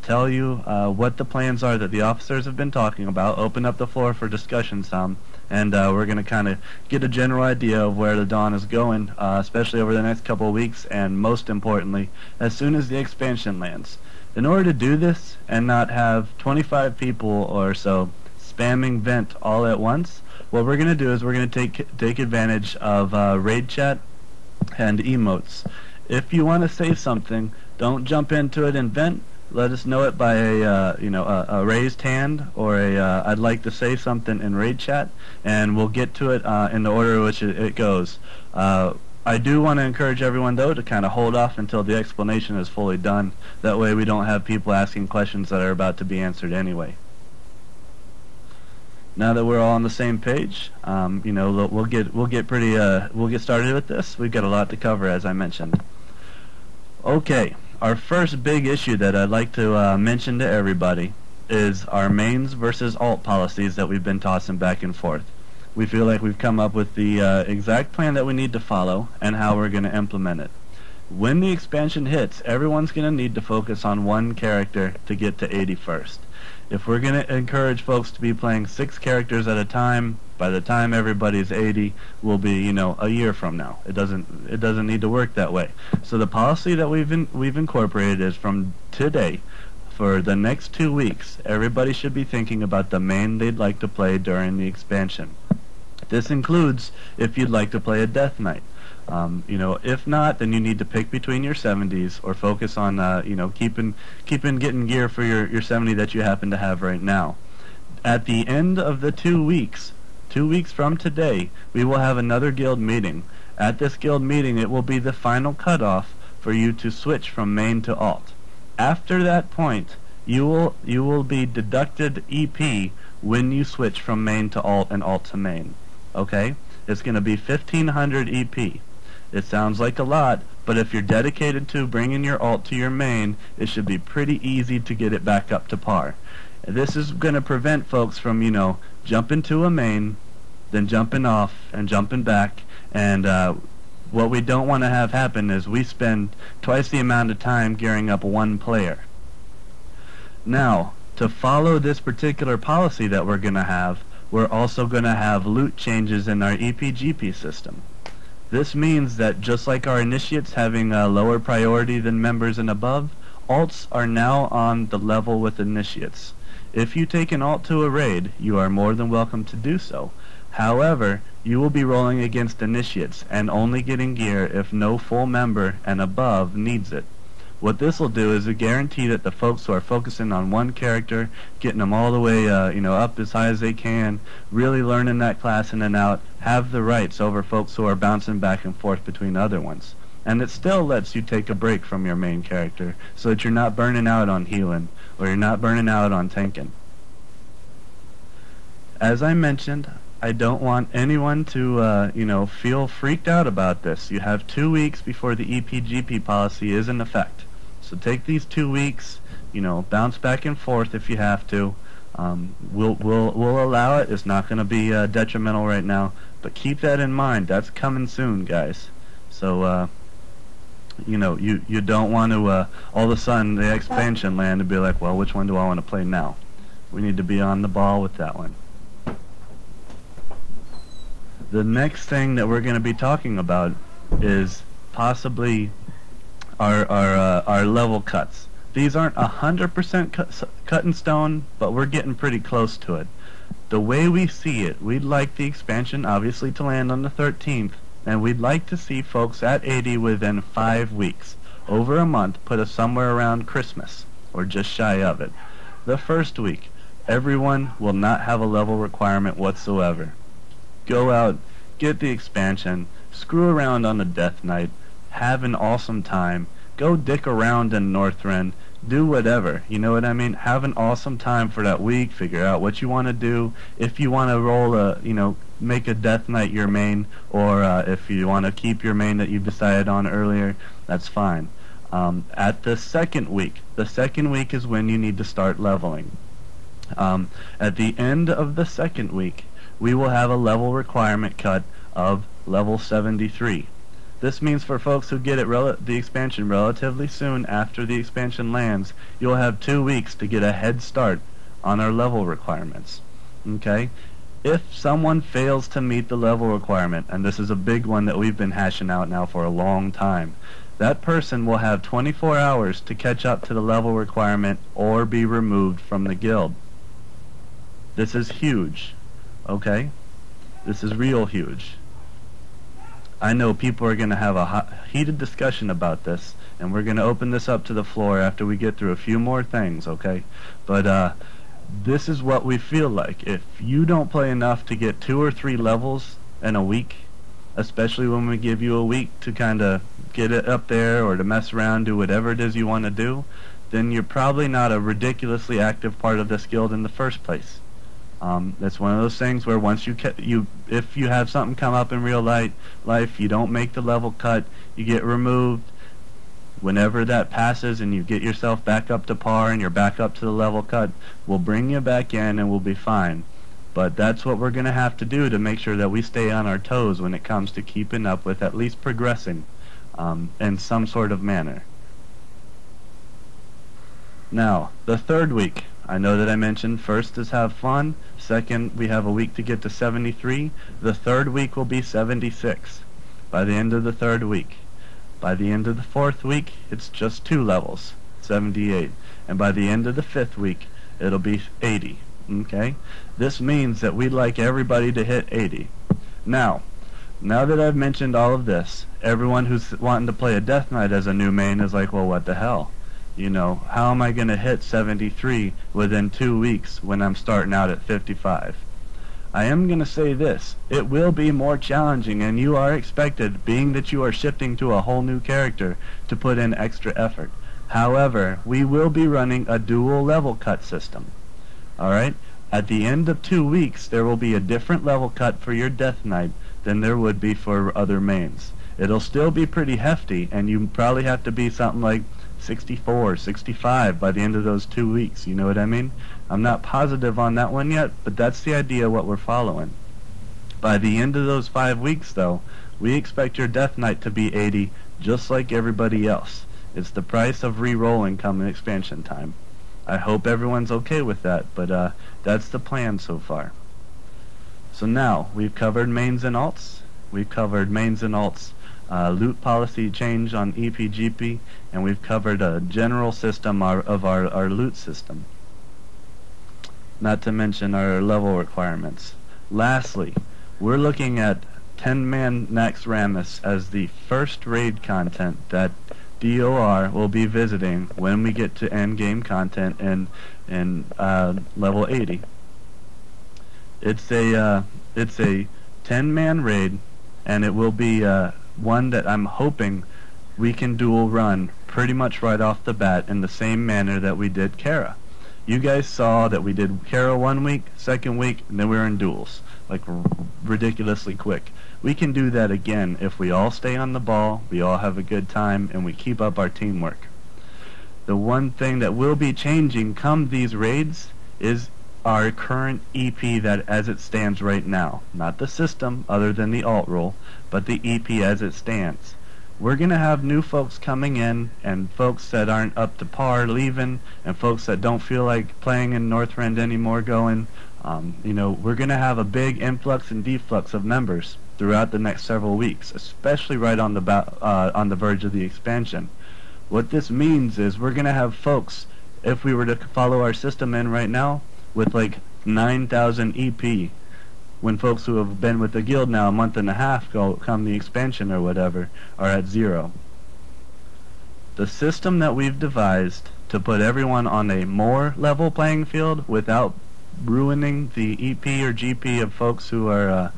tell you what the plans are that the officers have been talking about, open up the floor for discussion some, and we're going to kind of get a general idea of where the Dawn is going, especially over the next couple of weeks, and most importantly, as soon as the expansion lands. In order to do this and not have 25 people or so spamming vent all at once, what we're going to do is we're going to take advantage of raid chat and emotes. If you want to say something, don't jump into it and vent. Let us know it by a raised hand or I'd like to say something in raid chat, and we'll get to it in the order in which it goes. I do want to encourage everyone, though, to kind of hold off until the explanation is fully done. That way we don't have people asking questions that are about to be answered anyway. Now that we're all on the same page, we'll get started with this. We've got a lot to cover, as I mentioned. Okay, our first big issue that I'd like to mention to everybody is our mains versus alt policies that we've been tossing back and forth. We feel like we've come up with the exact plan that we need to follow and how we're going to implement it. When the expansion hits, everyone's going to need to focus on one character to get to 80 first. If we're going to encourage folks to be playing 6 characters at a time, by the time everybody's 80, will be, a year from now. It doesn't need to work that way. So the policy that we've incorporated is from today, for the next 2 weeks, everybody should be thinking about the main they'd like to play during the expansion. This includes if you'd like to play a Death Knight. If not, then you need to pick between your 70s or focus on, keeping getting gear for your 70 that you happen to have right now. At the end of the 2 weeks, 2 weeks from today, we will have another guild meeting. At this guild meeting, it will be the final cutoff for you to switch from main to alt. After that point, you will be deducted EP when you switch from main to alt and alt to main. Okay? It's going to be 1500 EP. It sounds like a lot, but if you're dedicated to bringing your alt to your main, it should be pretty easy to get it back up to par. This is going to prevent folks from, jumping to a main, then jumping off and jumping back, and what we don't want to have happen is we spend twice the amount of time gearing up one player. Now, to follow this particular policy that we're going to have, we're also going to have loot changes in our EPGP system. This means that just like our initiates having a lower priority than members and above, alts are now on the level with initiates. If you take an alt to a raid, you are more than welcome to do so. However, you will be rolling against initiates and only getting gear if no full member and above needs it. What this will do is guarantee that the folks who are focusing on one character, getting them all the way up as high as they can, really learning that class in and out, have the rights over folks who are bouncing back and forth between other ones. And it still lets you take a break from your main character so that you're not burning out on healing or you're not burning out on tanking. As I mentioned, I don't want anyone to feel freaked out about this. You have 2 weeks before the EPGP policy is in effect. So take these 2 weeks, bounce back and forth if you have to. We'll allow it. It's not going to be detrimental right now, but keep that in mind. That's coming soon, guys. So you don't want to all of a sudden the expansion land and be like, well, which one do I want to play now? We need to be on the ball with that one. The next thing that we're going to be talking about is possibly our level cuts. These aren't 100% cut in stone, but we're getting pretty close to it. The way we see it, we'd like the expansion obviously to land on the 13th, and we'd like to see folks at 80 within 5 weeks. Over a month, put us somewhere around Christmas, or just shy of it. The first week, everyone will not have a level requirement whatsoever. Go out, get the expansion, screw around on the Death Knight, have an awesome time, go dick around in Northrend, do whatever, you know what I mean? Have an awesome time for that week, figure out what you want to do. If you want to roll make a Death Knight your main, or if you want to keep your main that you decided on earlier, that's fine. At the second week is when you need to start leveling. At the end of the second week, we will have a level requirement cut of level 73. This means for folks who get the expansion relatively soon after the expansion lands, you'll have 2 weeks to get a head start on our level requirements. Okay? If someone fails to meet the level requirement, and this is a big one that we've been hashing out now for a long time, that person will have 24 hours to catch up to the level requirement or be removed from the guild. This is huge. Okay? This is real huge. I know people are going to have a heated discussion about this, and we're going to open this up to the floor after we get through a few more things, okay? But this is what we feel like. If you don't play enough to get 2 or 3 levels in a week, especially when we give you a week to kind of get it up there or to mess around, do whatever it is you want to do, then you're probably not a ridiculously active part of this guild in the first place. That's one of those things where once if you have something come up in real life, you don't make the level cut, you get removed. Whenever that passes and you get yourself back up to par and you're back up to the level cut, we'll bring you back in and we'll be fine. But that's what we're going to have to do to make sure that we stay on our toes when it comes to keeping up with at least progressing in some sort of manner. Now, the third week. I know that I mentioned first is have fun, second we have a week to get to 73, the third week will be 76 by the end of the third week. By the end of the fourth week, it's just 2 levels, 78, and by the end of the 5th week, it'll be 80, okay? This means that we'd like everybody to hit 80. Now that I've mentioned all of this, everyone who's wanting to play a Death Knight as a new main is like, well, what the hell? You know, how am I going to hit 73 within 2 weeks when I'm starting out at 55? I am going to say this. It will be more challenging, and you are expected, being that you are shifting to a whole new character, to put in extra effort. However, we will be running a dual level cut system. Alright? At the end of 2 weeks, there will be a different level cut for your Death Knight than there would be for other mains. It'll still be pretty hefty, and you probably have to be something like 64, 65 by the end of those 2 weeks, you know what I mean? I'm not positive on that one yet, but that's the idea what we're following. By the end of those 5 weeks, though, we expect your Death Knight to be 80, just like everybody else. It's the price of re-rolling come expansion time. I hope everyone's okay with that, but that's the plan so far. So now, we've covered mains and alts. We've covered mains and alts loot policy change on EPGP, and we've covered a general system of our loot system. Not to mention our level requirements. Lastly, we're looking at 10-man Naxxramas as the first raid content that DOR will be visiting when we get to end-game content in level 80. It's a 10-man raid, and it will be one that I'm hoping we can dual run pretty much right off the bat in the same manner that we did Kara. You guys saw that we did Kara 1 week, 2nd week, and then we were in duels, like ridiculously quick. We can do that again if we all stay on the ball, we all have a good time, and we keep up our teamwork. The one thing that will be changing come these raids is our current EP that as it stands right now. Not the system other than the alt role, but the EP as it stands. We're going to have new folks coming in, and folks that aren't up to par leaving, and folks that don't feel like playing in Northrend anymore going. You know, we're going to have a big influx and deflux of members throughout the next several weeks, especially right on the verge of the expansion. What this means is we're going to have folks, if we were to follow our system in right now, with like 9,000 EP, when folks who have been with the guild now a month and a half come the expansion or whatever are at 0. The system that we've devised to put everyone on a more level playing field without ruining the EP or GP of folks who are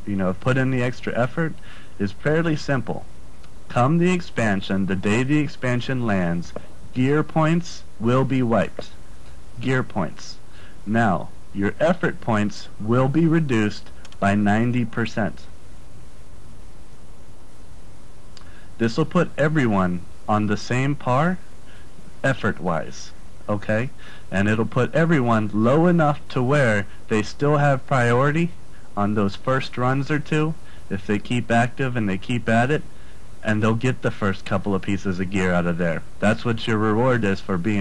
you know, put in the extra effort is fairly simple. Come the expansion, the day the expansion lands, gear points will be wiped. Gear points. Now, your effort points will be reduced by 90%. This will put everyone on the same par, effort-wise, okay? And it'll put everyone low enough to where they still have priority on those first runs or two. if they keep active and they keep at it, and they'll get the first couple of pieces of gear out of there. That's what your reward is for being